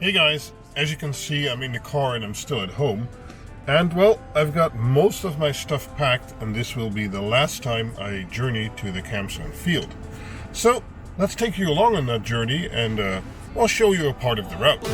Hey guys, as you can see, I'm in the car and I'm still at home. And well, I've got most of my stuff packed and this will be the last time I journey to the CampZone field. So let's take you along on that journey and I'll show you a part of the route.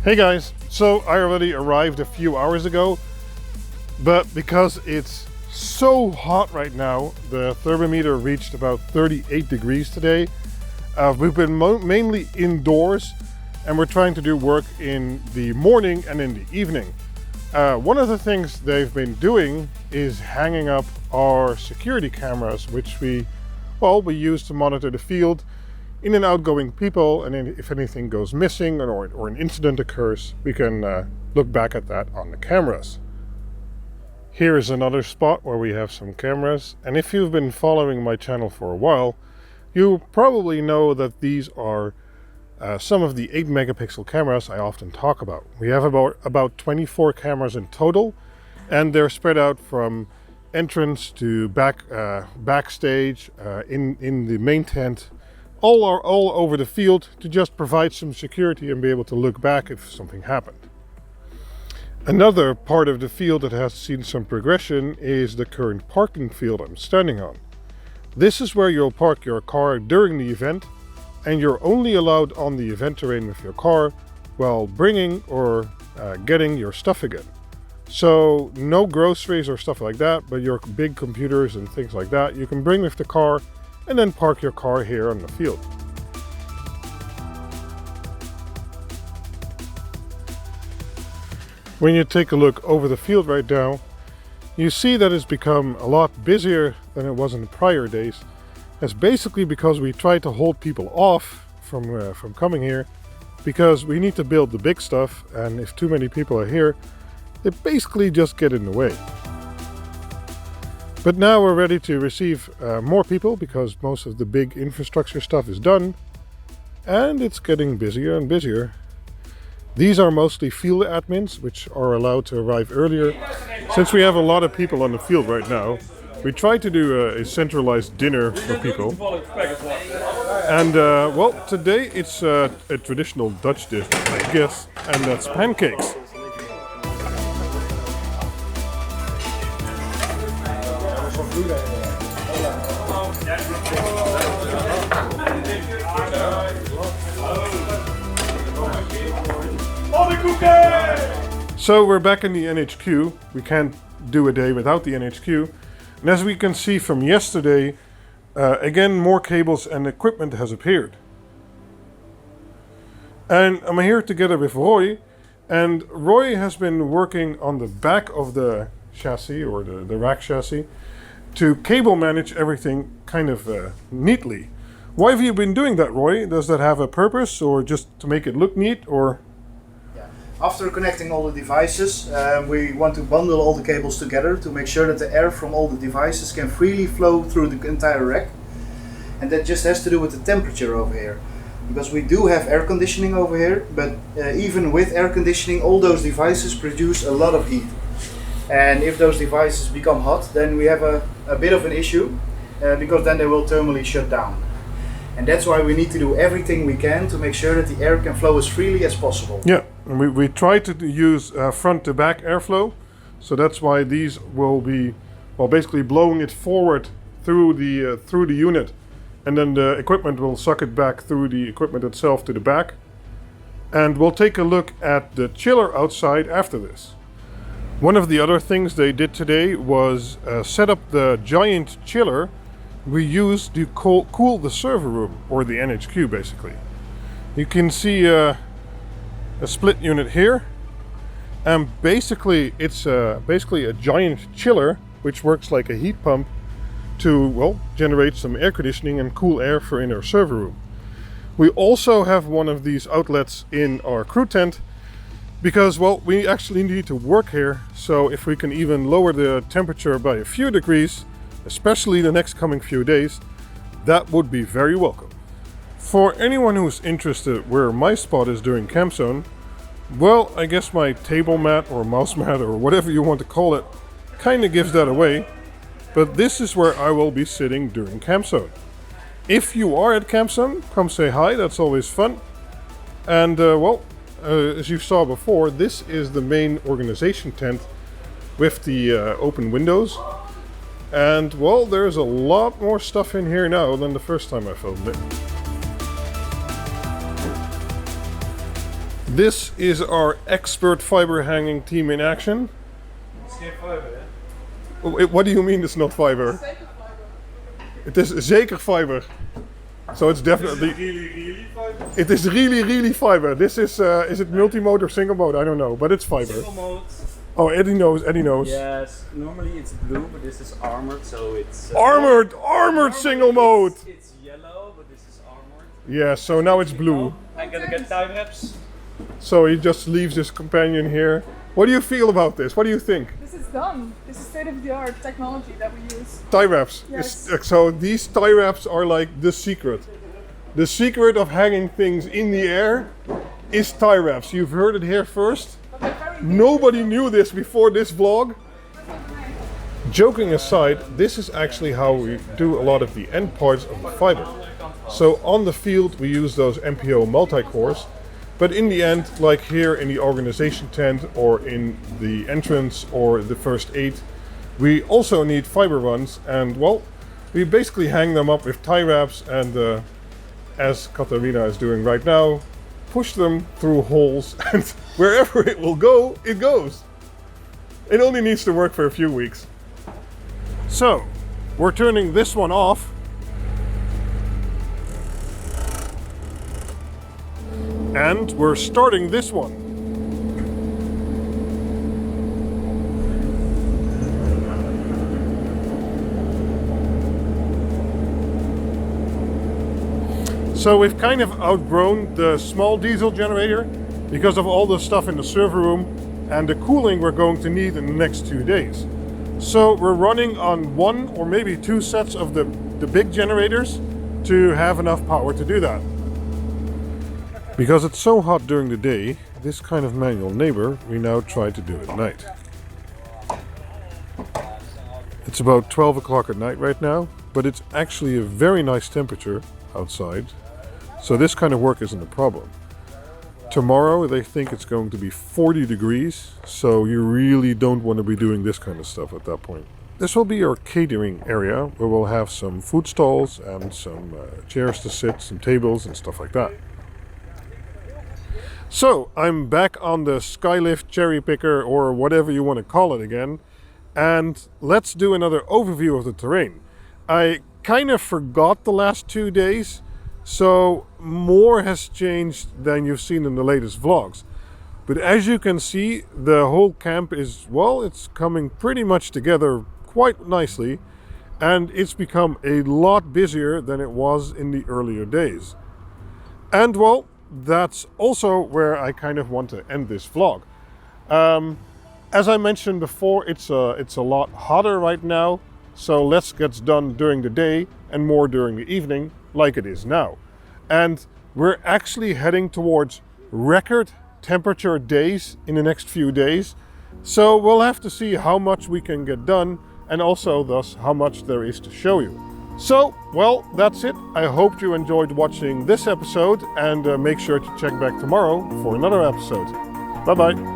Hey guys, so I already arrived a few hours ago, but because it's so hot right now, the thermometer reached about 38 degrees today. We've been mainly indoors and we're trying to do work in the morning and in the evening. One of the things they've been doing is hanging up our security cameras, which we use to monitor the field, in and outgoing people, and if anything goes missing or an incident occurs, we can look back at that on the cameras. Here is another spot where we have some cameras, and if you've been following my channel for a while, you probably know that these are some of the 8 megapixel cameras I often talk about. We have about 24 cameras in total, and they're spread out from entrance to backstage, in the main tent, all over the field, to just provide some security and be able to look back if something happened. Another part of the field that has seen some progression is the current parking field I'm standing on. This is where you'll park your car during the event, and you're only allowed on the event terrain with your car while bringing or getting your stuff again. So no groceries or stuff like that, but your big computers and things like that you can bring with the car and then park your car here on the field. When you take a look over the field right now, you see that it's become a lot busier than it was in the prior days. That's basically because we try to hold people off from coming here, because we need to build the big stuff, and if too many people are here, they basically just get in the way. But now we're ready to receive more people, because most of the big infrastructure stuff is done, and it's getting busier and busier. These are mostly field admins, which are allowed to arrive earlier. Since we have a lot of people on the field right now, we try to do a centralized dinner for people. And well, today it's a traditional Dutch dish, I guess, and that's pancakes. So we're back in the NHQ. We can't do a day without the NHQ. And as we can see from yesterday, again, more cables and equipment has appeared. And I'm here together with Roy, and Roy has been working on the back of the chassis, or the rack chassis, to cable manage everything kind of neatly. Why have you been doing that, Roy? Does that have a purpose, or just to make it look neat, or? Yeah. After connecting all the devices, we want to bundle all the cables together to make sure that the air from all the devices can freely flow through the entire rack. And that just has to do with the temperature over here. Because we do have air conditioning over here, but even with air conditioning, all those devices produce a lot of heat. And if those devices become hot, then we have a bit of an issue, because then they will thermally shut down. And that's why we need to do everything we can to make sure that the air can flow as freely as possible. Yeah, and we try to use front to back airflow, so that's why these will be, well, basically blowing it forward through the unit, and then the equipment will suck it back through the equipment itself to the back. And we'll take a look at the chiller outside after this. One of the other things they did today was set up the giant chiller we use to cool the server room, or the NHQ basically. You can see a split unit here, and basically it's basically a giant chiller which works like a heat pump to, well, generate some air conditioning and cool air for in our server room. We also have one of these outlets in our crew tent because, well, we actually need to work here, so if we can even lower the temperature by a few degrees, especially the next coming few days, that would be very welcome. For anyone who's interested where my spot is during CampZone, well, I guess my table mat or mouse mat or whatever you want to call it kind of gives that away, but this is where I will be sitting during CampZone. If you are at CampZone, come say hi, that's always fun. And well, as you saw before, this is the main organization tent with the open windows. And, well, there's a lot more stuff in here now than the first time I filmed it. This is our expert fiber hanging team in action. It's geen fiber, hè? What do you mean it's not fiber? It is zeker fiber. So it's definitely... Is it really fiber? It is really fiber. This is it multi-mode or single mode? I don't know, but it's fiber. Single mode. Oh, Eddie knows. Yes, normally it's blue, but this is armored, so it's... Armored single mode! It's yellow, but this is armored. Yeah, so now it's blue. I'm gonna get tie wraps. So he just leaves his companion here. What do you feel about this? What do you think? This is done. This is state-of-the-art technology that we use. Tie wraps. Yes. So these tie wraps are like the secret. The secret of hanging things in the air is tie wraps. You've heard it here first. Nobody knew this before this vlog. Joking aside, this is actually how we do a lot of the end parts of the fiber. So on the field we use those MPO multi-cores, but in the end, like here in the organization tent or in the entrance or the first aid, we also need fiber runs, and, well, we basically hang them up with tie wraps and as Katarina is doing right now, push them through holes, and wherever it will go, it goes. It only needs to work for a few weeks. So, we're turning this one off. And we're starting this one. So we've kind of outgrown the small diesel generator because of all the stuff in the server room and the cooling we're going to need in the next 2 days. So we're running on 1 or maybe 2 sets of the big generators to have enough power to do that. Because it's so hot during the day, this kind of manual neighbor, we now try to do at night. It's about 12 o'clock at night right now, but it's actually a very nice temperature outside. So this kind of work isn't a problem. Tomorrow they think it's going to be 40 degrees, so you really don't want to be doing this kind of stuff at that point. This will be our catering area, where we'll have some food stalls and some chairs to sit, some tables and stuff like that. So I'm back on the Skylift cherry picker, or whatever you want to call it again, and let's do another overview of the terrain. I kind of forgot the last 2 days, so more has changed than you've seen in the latest vlogs. But as you can see, the whole camp is, well, it's coming pretty much together quite nicely, and it's become a lot busier than it was in the earlier days. And well, that's also where I kind of want to end this vlog. As I mentioned before, it's a lot hotter right now, so less gets done during the day and more during the evening, like it is now. And we're actually heading towards record temperature days in the next few days, so we'll have to see how much we can get done and also thus how much there is to show you. So, well, that's it. I hope you enjoyed watching this episode, and make sure to check back tomorrow for another episode. Bye bye.